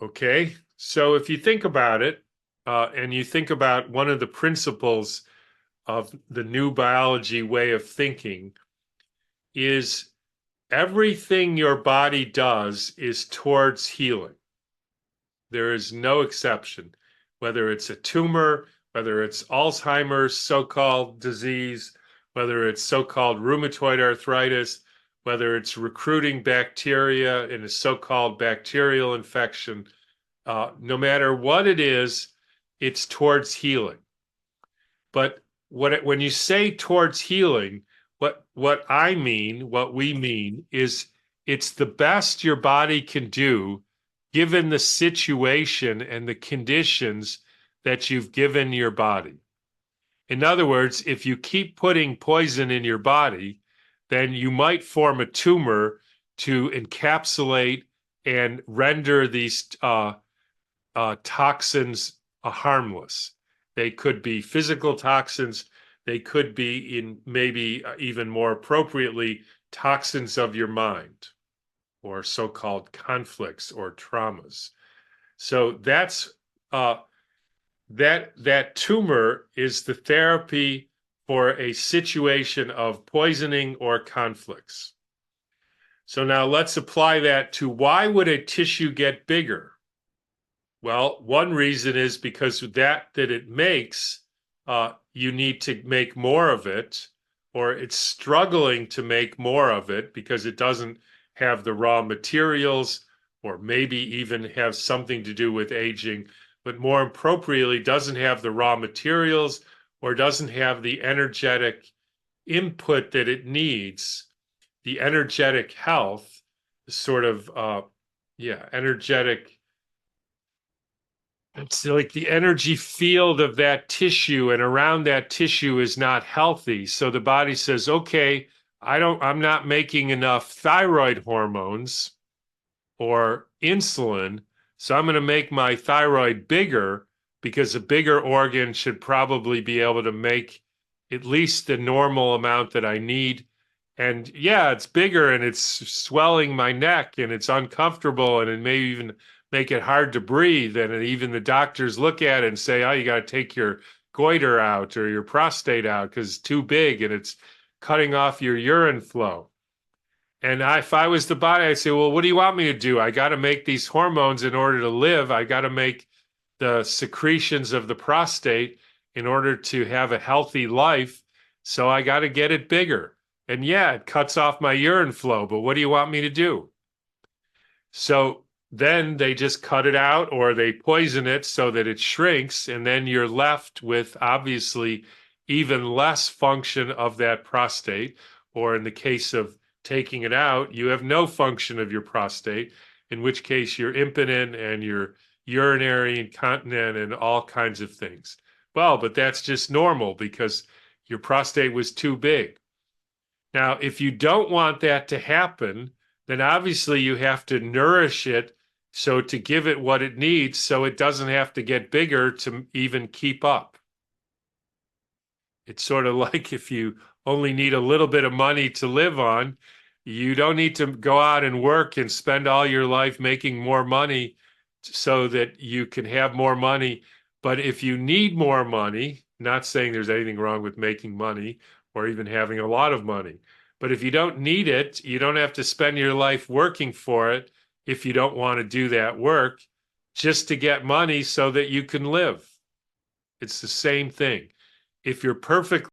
Okay, so if you think about it, and you think about one of the principles of the new biology way of thinking, is everything your body does is towards healing. There is no exception, whether it's a tumor, whether it's Alzheimer's so-called disease, whether it's so-called rheumatoid arthritis, whether it's recruiting bacteria in a so-called bacterial infection. No matter what it is, it's towards healing. But when you say towards healing, what I mean, what we mean is it's the best your body can do given the situation and the conditions that you've given your body. In other words, if you keep putting poison in your body, then you might form a tumor to encapsulate and render these toxins harmless. They could be physical toxins. They could be, in maybe even more appropriately, toxins of your mind, or so-called conflicts or traumas. So that's that tumor is the therapy for a situation of poisoning or conflicts. So now let's apply that to why would a tissue get bigger? Well, one reason is because that it makes, you need to make more of it, or it's struggling to make more of it because it doesn't have the raw materials, or maybe even have something to do with aging, but more appropriately, doesn't have the raw materials or doesn't have the energetic input that it needs, the energetic health, sort of, energetic. It's like the energy field of that tissue and around that tissue is not healthy. So the body says, okay, I'm not making enough thyroid hormones or insulin. So I'm going to make my thyroid bigger because a bigger organ should probably be able to make at least the normal amount that I need. And yeah, it's bigger and it's swelling my neck and it's uncomfortable and it may even make it hard to breathe. And even the doctors look at it and say, oh, you got to take your goiter out or your prostate out because it's too big and it's cutting off your urine flow. And if I was the body, I'd say, well, what do you want me to do? I got to make these hormones in order to live. I got to make the secretions of the prostate in order to have a healthy life. So I got to get it bigger. And yeah, it cuts off my urine flow, but what do you want me to do? So then they just cut it out or they poison it so that it shrinks. And then you're left with obviously even less function of that prostate. Or in the case of taking it out, you have no function of your prostate, in which case you're impotent and you're urinary incontinent and all kinds of things. Well, but that's just normal because your prostate was too big. Now, if you don't want that to happen, then obviously you have to nourish it so to give it what it needs so it doesn't have to get bigger to even keep up. It's sort of like if you only need a little bit of money to live on, you don't need to go out and work and spend all your life making more money so that you can have more money. But if you need more money, not saying there's anything wrong with making money or even having a lot of money, but if you don't need it, you don't have to spend your life working for it if you don't want to do that work just to get money so that you can live. It's the same thing. If you're perfectly